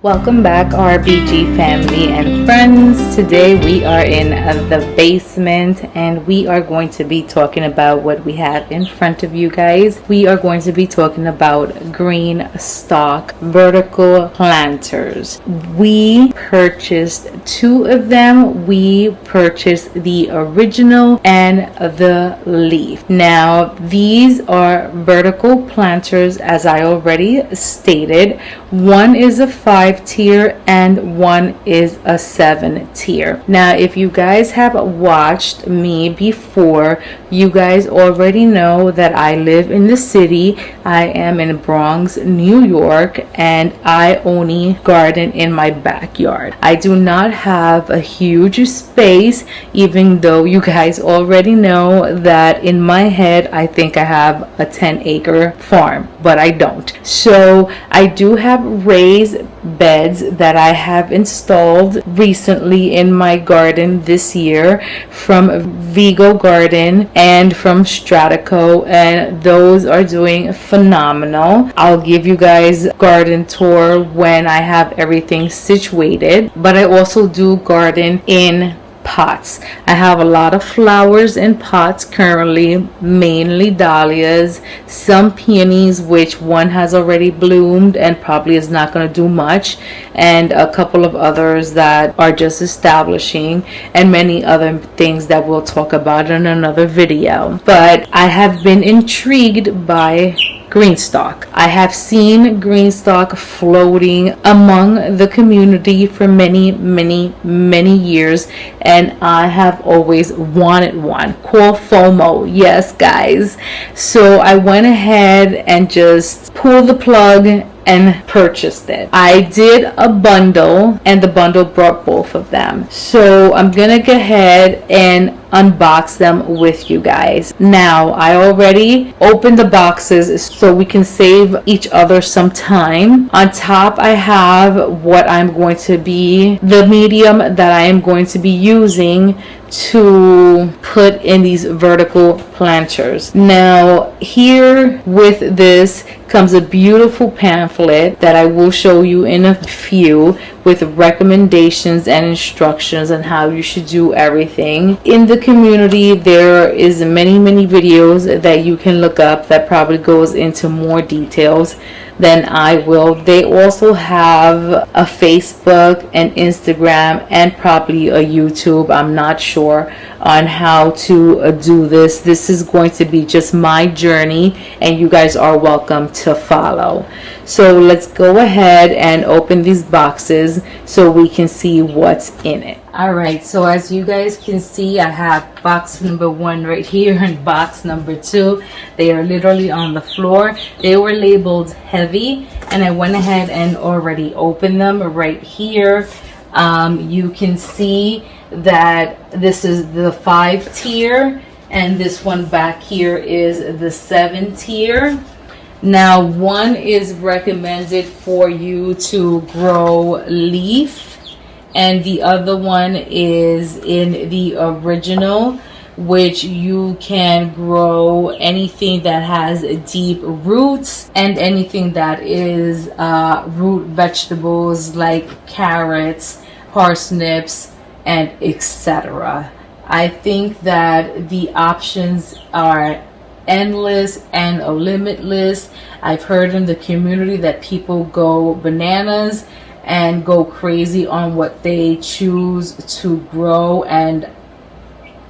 Welcome back, RBG family and friends. Today we are in the basement and we are going to be talking about what we have in front of you guys. We are going to be talking about Greenstalk vertical planters. We purchased two of them. We purchased the original and the leaf. Now these are vertical planters, as I already stated. One is a 5-tier and one is a 7-tier. Now if you guys have watched me before, you guys already know that I live in the city. I am in Bronx, New York, and I only garden in my backyard. I do not have a huge space, even though you guys already know that in my head I think I have a 10-acre farm, but I don't. So I do have raised beds that I have installed recently in my garden this year from Vigo Garden and from Stratico, and those are doing phenomenal. I'll give you guys a garden tour when I have everything situated, but I also do garden in pots. I have a lot of flowers in pots currently, mainly dahlias, some peonies, which one has already bloomed and probably is not going to do much, and a couple of others that are just establishing, and many other things that we'll talk about in another video. But I have been intrigued by Greenstalk. I have seen Greenstalk floating among the community for many years, and I have always wanted one. Call FOMO, yes guys. So I went ahead and just pulled the plug and purchased it. I did a bundle and the bundle brought both of them. So I'm gonna go ahead and unbox them with you guys. Now I already opened the boxes so we can save each other some time. On top I have what I'm going to be, the medium that I am going to be using to put in these vertical planters. Now here with this comes a beautiful pamphlet that I will show you in a few, with recommendations and instructions on how you should do everything. In the community there is many videos that you can look up that probably goes into more details than I will. They also have a Facebook and Instagram and probably a YouTube. I'm not sure on how to do this. This is going to be just my journey and you guys are welcome to follow. So let's go ahead and open these boxes so we can see what's in it. Alright, so as you guys can see, I have box number 1 right here and box number 2. They are literally on the floor. They were labeled heavy and I went ahead and already opened them right here. You can see that this is the 5-tier and this one back here is the 7-tier. Now one is recommended for you to grow leaf, and the other one is in the original, which you can grow anything that has deep roots and anything that is root vegetables like carrots, parsnips, and etc. I think that the options are endless and limitless. I've heard in the community that people go bananas and go crazy on what they choose to grow, and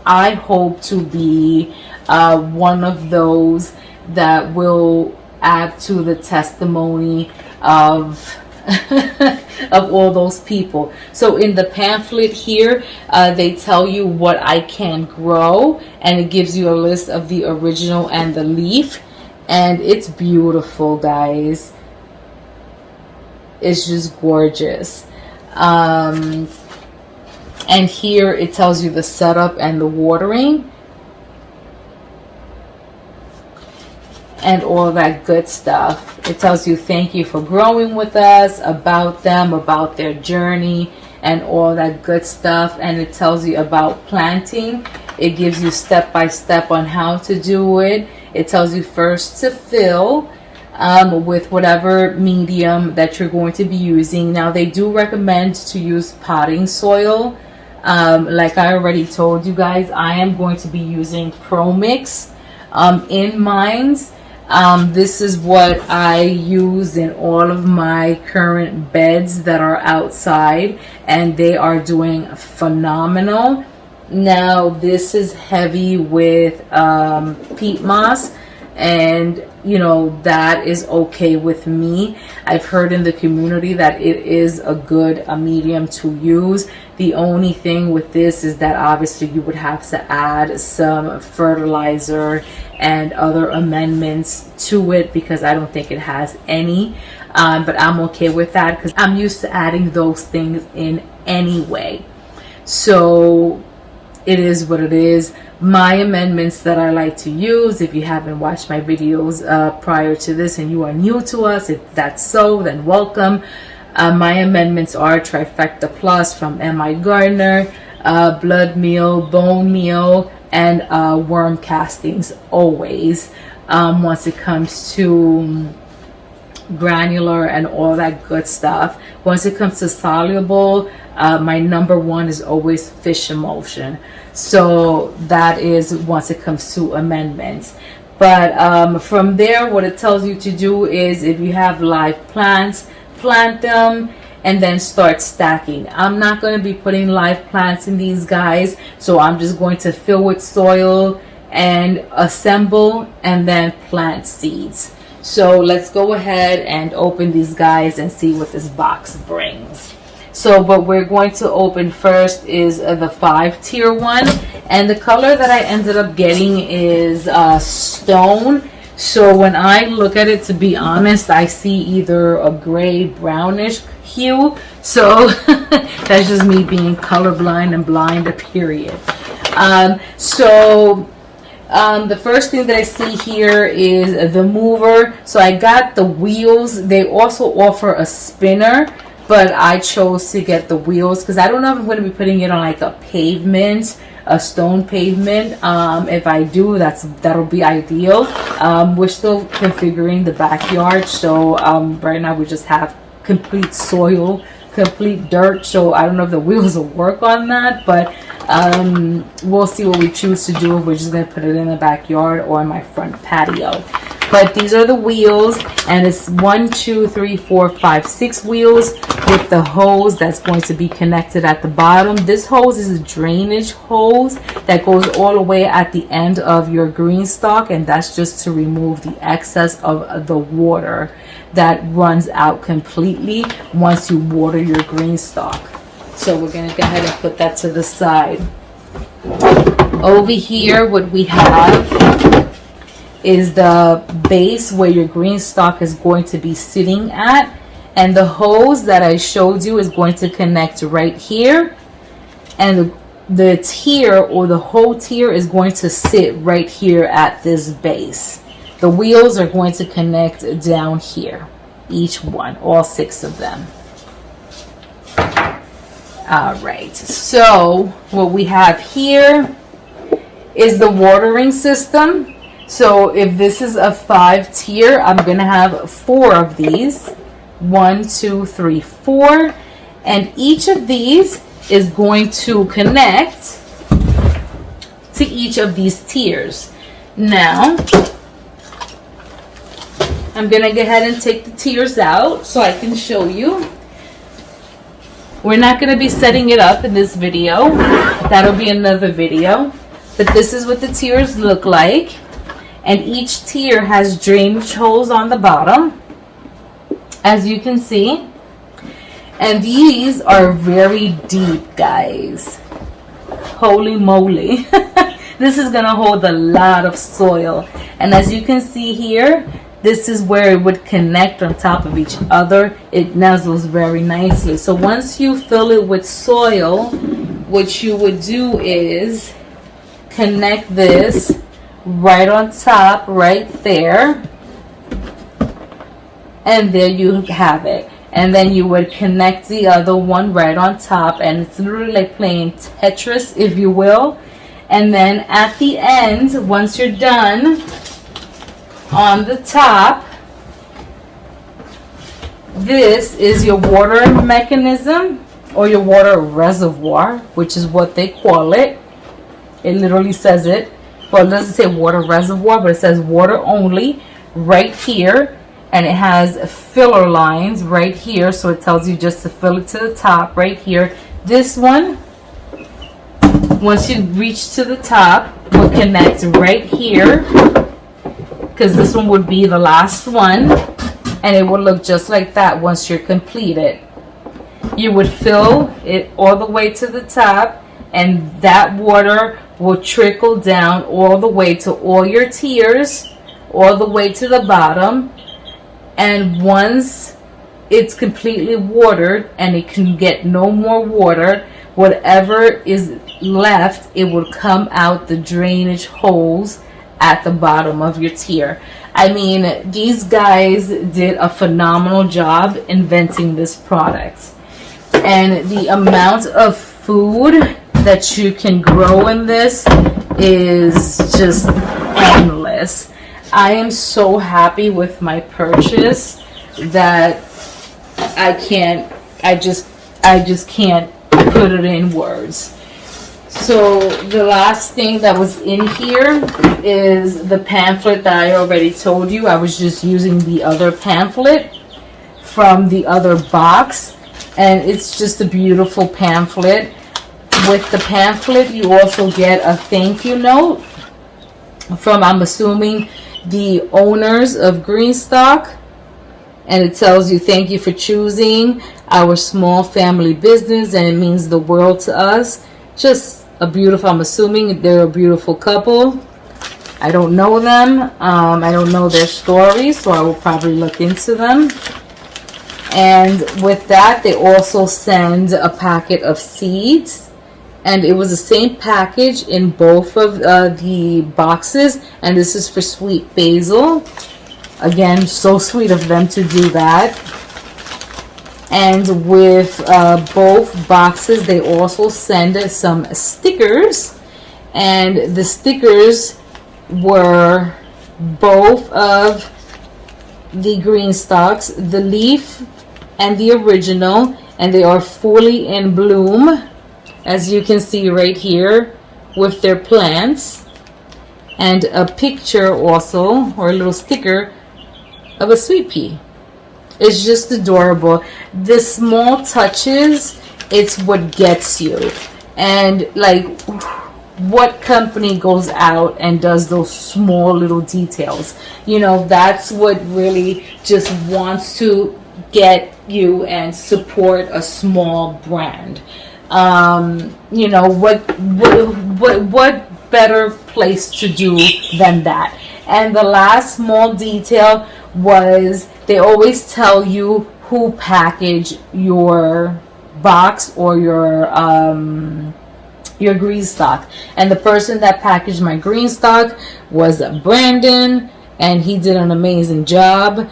I hope to be one of those that will add to the testimony of of all those people. So in the pamphlet here, they tell you what I can grow, and it gives you a list of the original and the leaf, and it's beautiful, guys. It's just gorgeous. And here it tells you the setup and the watering and all that good stuff. It tells you thank you for growing with us, about them, about their journey, and all that good stuff. And it tells you about planting. It gives you step by step on how to do it. It tells you first to fill, with whatever medium that you're going to be using. Now, they do recommend to use potting soil. Like I already told you guys, I am going to be using Pro Mix in mine. This is what I use in all of my current beds that are outside, and they are doing phenomenal. Now, this is heavy with peat moss, and you know, that is okay with me. I've heard in the community that it is a good medium to use. The only thing with this is that obviously you would have to add some fertilizer and other amendments to it, because I don't think it has any. But I'm okay with that because I'm used to adding those things in anyway. So it is what it is. My amendments that I like to use, if you haven't watched my videos prior to this and you are new to us, if that's so, then welcome. My amendments are Trifecta Plus from M.I. Gardner, blood meal, bone meal, and worm castings always. Once it comes to granular and all that good stuff. Once it comes to soluble, my number one is always fish emulsion. So that is once it comes to amendments. But from there, what it tells you to do is, if you have live plants, plant them and then start stacking. I'm not going to be putting live plants in these guys, so I'm just going to fill with soil and assemble and then plant seeds. So let's go ahead and open these guys and see what this box brings. So what we're going to open first is the 5-tier one, and the color that I ended up getting is stone. So when I look at it, to be honest, I see either a gray brownish hue. So that's just me being colorblind and blind, period. The first thing that I see here is the mover. So I got the wheels. They also offer a spinner, but I chose to get the wheels because I don't know if I'm going to be putting it on like a pavement, a stone pavement. If I do, that'll be ideal. We're still configuring the backyard, so right now we just have complete soil, complete dirt. So I don't know if the wheels will work on that, but we'll see what we choose to do. If we're just going to put it in the backyard or in my front patio. But these are the wheels, and it's 1, 2, 3, 4, 5, 6 wheels with the hose that's going to be connected at the bottom. This hose is a drainage hose that goes all the way at the end of your Greenstalk, and that's just to remove the excess of the water that runs out completely once you water your Greenstalk. So we're going to go ahead and put that to the side. Over here, what we have is the base where your Greenstalk is going to be sitting at, and the hose that I showed you is going to connect right here, and the tier or the whole tier is going to sit right here at this base. The wheels are going to connect down here, each one, all 6 of them. All right, so what we have here is the watering system. So if this is a 5-tier, I'm going to have 4 of these. 1, 2, 3, 4. And each of these is going to connect to each of these tiers. Now, I'm going to go ahead and take the tiers out so I can show you. We're not going to be setting it up in this video. That'll be another video. But this is what the tiers look like. And each tier has drainage holes on the bottom, as you can see. And these are very deep, guys. Holy moly. This is going to hold a lot of soil. And as you can see here, this is where it would connect on top of each other. It nuzzles very nicely. So once you fill it with soil, what you would do is connect this right on top, right there. And there you have it. And then you would connect the other one right on top. And it's literally like playing Tetris, if you will. And then at the end, once you're done, on the top, This is your water mechanism, or your water reservoir, which is what they call it. It literally says it. Well, it doesn't say water reservoir, but it says water only right here. And it has filler lines right here, so it tells you just to fill it to the top right here. This one, once you reach to the top, will connect right here, because this one would be the last one, and it will look just like that once you're completed. You would fill it all the way to the top, and that water will trickle down all the way to all your tiers, all the way to the bottom. And once it's completely watered and it can get no more water, whatever is left, it will come out the drainage holes at the bottom of your tier. I mean, these guys did a phenomenal job inventing this product. And the amount of food that you can grow in this is just endless. I am so happy with my purchase that I just can't put it in words. So the last thing that was in here is the pamphlet that I already told you. I was just using the other pamphlet from the other box, and it's just a beautiful pamphlet. With the pamphlet, you also get a thank you note from, I'm assuming, the owners of Greenstalk, and it tells you thank you for choosing our small family business, and it means the world to us. Just a beautiful, I'm assuming they're a beautiful couple. I don't know them. I don't know their story, so I will probably look into them. And with that, they also send a packet of seeds. And it was the same package in both of the boxes. And this is for sweet basil. Again, so sweet of them to do that. And with both boxes, they also send some stickers. And the stickers were both of the Greenstalks, the leaf and the original. And they are fully in bloom, as you can see right here, with their plants, and a picture also, or a little sticker of a sweet pea. It's just adorable. The small touches, it's what gets you. And like, what company goes out and does those small little details? You know, that's what really just wants to get you and support a small brand. You know, what better place to do than that? And the last small detail was, they always tell you who packaged your box or your Greenstalk. And the person that packaged my Greenstalk was Brandon, and he did an amazing job.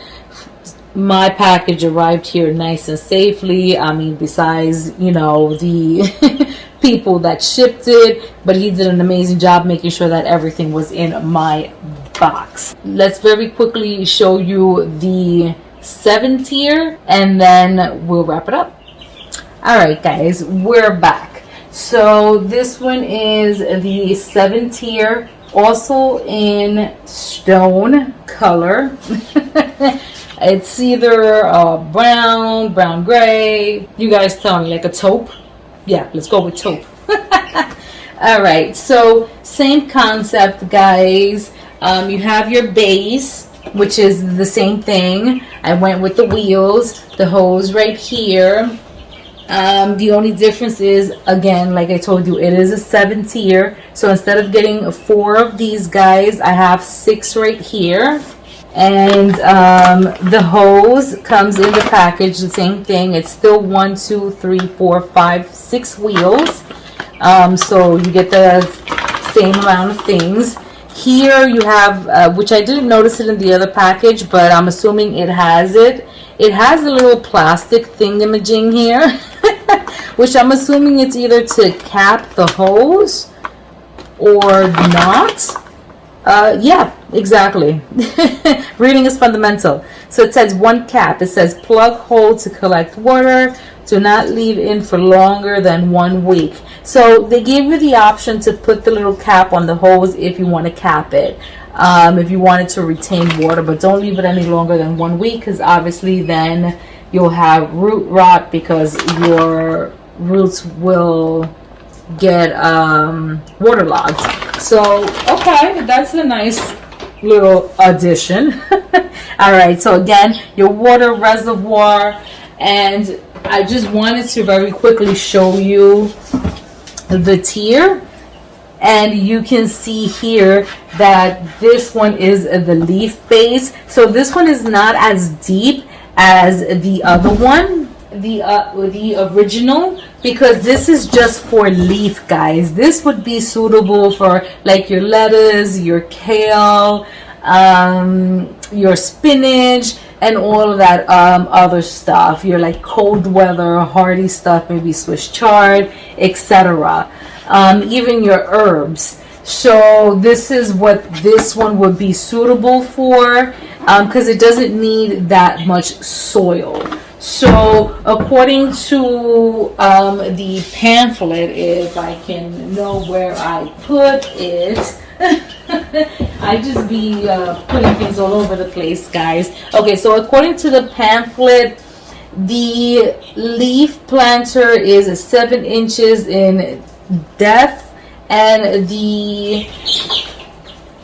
My package arrived here nice and safely. I mean, besides, you know, the people that shipped it, but he did an amazing job making sure that everything was in my box. Let's very quickly show you the 7 tier, and then we'll wrap it up. All right, guys, we're back. So this one is the 7 tier, also in stone color. It's either brown gray. You guys tell me, like a taupe. Yeah, let's go with taupe. All right, so same concept, guys. You have your base, which is the same thing. I went with the wheels, the hose right here. The only difference is, again, like I told you, it is a 7 tier. So instead of getting 4 of these guys, I have 6 right here. And the hose comes in the package, the same thing. It's still 1, 2, 3, 4, 5, 6 wheels. So you get the same amount of things. Here you have, which I didn't notice it in the other package, but I'm assuming it has it. It has a little plastic thingamajig here, which I'm assuming it's either to cap the hose or not. Yeah, exactly. Reading is fundamental. So it says 1 cap. It says plug hole to collect water. Do not leave in for longer than 1 week. So they gave you the option to put the little cap on the hose if you want to cap it. If you wanted to retain water, but don't leave it any longer than 1 week, because obviously then you'll have root rot because your roots will get waterlogged. So okay, that's a nice little addition. All right, so again, your water reservoir, and I just wanted to very quickly show you the tier. And you can see here that this one is the leaf base. So this one is not as deep as the other one, the original, because this is just for leaf, guys. This would be suitable for like your lettuce, your kale, your spinach, and all of that other stuff. Your like cold weather hardy stuff, maybe Swiss chard, etc. Even your herbs. So this is what this one would be suitable for, because it doesn't need that much soil. So according to the pamphlet, if I can know where I put it, I just be putting things all over the place, guys. Okay, so according to the pamphlet, the leaf planter is 7 inches in depth, and the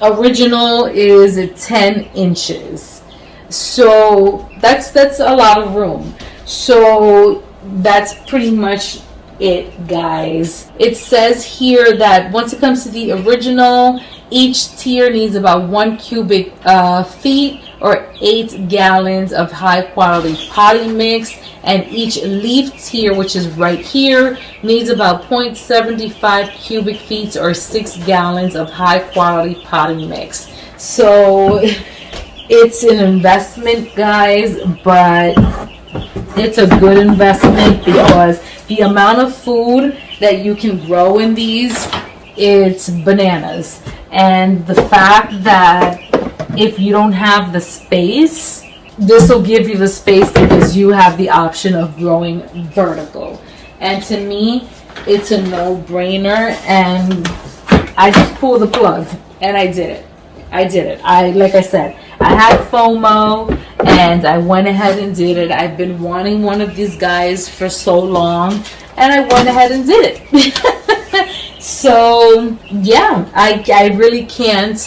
original is 10 inches. So that's a lot of room. So that's pretty much it, guys. It says here that once it comes to the original, each tier needs about 1 cubic feet or 8 gallons of high quality potting mix, and each leaf tier, which is right here, needs about 0.75 cubic feet or 6 gallons of high quality potting mix. So it's an investment, guys, but it's a good investment because the amount of food that you can grow in these, it's bananas. And the fact that if you don't have the space, this will give you the space because you have the option of growing vertical. And to me, it's a no-brainer, and I just pulled the plug and I did it. Like I said, I had FOMO and I went ahead and did it. I've been wanting one of these guys for so long, and I went ahead and did it. So yeah, I really can't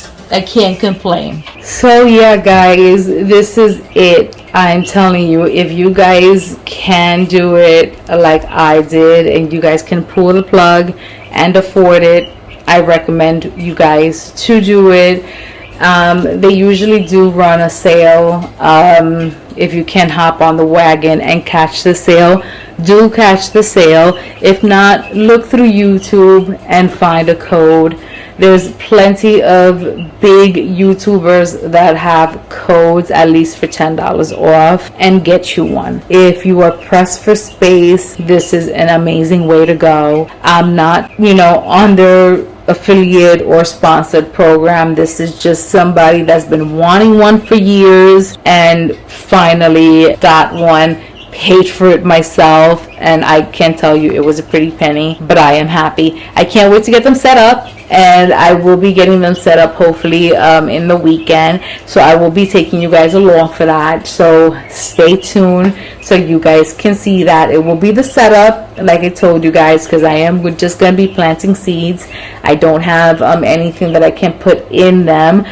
complain. So yeah, guys, this is it. I'm telling you, if you guys can do it like I did, and you guys can pull the plug and afford it, I recommend you guys to do it. They usually do run a sale. If you can hop on the wagon and catch the sale, do catch the sale. If not, look through YouTube and find a code. There's plenty of big YouTubers that have codes, at least for $10 off, and get you one. If you are pressed for space, this is an amazing way to go. I'm not, on their affiliate or sponsored program. This is just somebody that's been wanting one for years and finally got one. Paid for it myself, and I can tell you it was a pretty penny, but I am happy. I can't wait to get them set up, and I will be getting them set up hopefully in the weekend, so I will be taking you guys along for that. So stay tuned so you guys can see that. It will be the setup like I told you guys, because I am just going to be planting seeds. I don't have anything that I can put in them.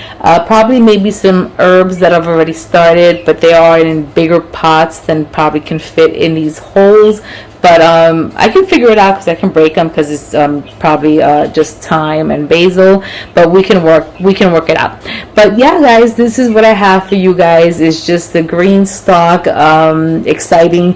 Probably maybe some herbs that I've already started, but they are in bigger pots than probably can fit in these holes. But I can figure it out because I can break them, because it's probably just thyme and basil. But we can work it out. But yeah, guys, this is what I have for you guys. It's just the Greenstalk exciting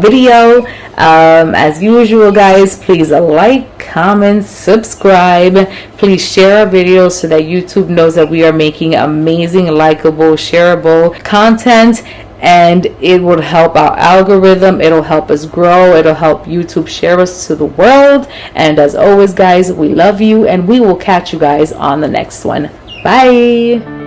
video. As usual, guys, please like, comment, subscribe. Please share our videos so that YouTube knows that we are making amazing, likable, shareable content. And it will help our algorithm. It'll help us grow. It'll help YouTube share us to the world. And as always, guys, we love you, and we will catch you guys on the next one. Bye.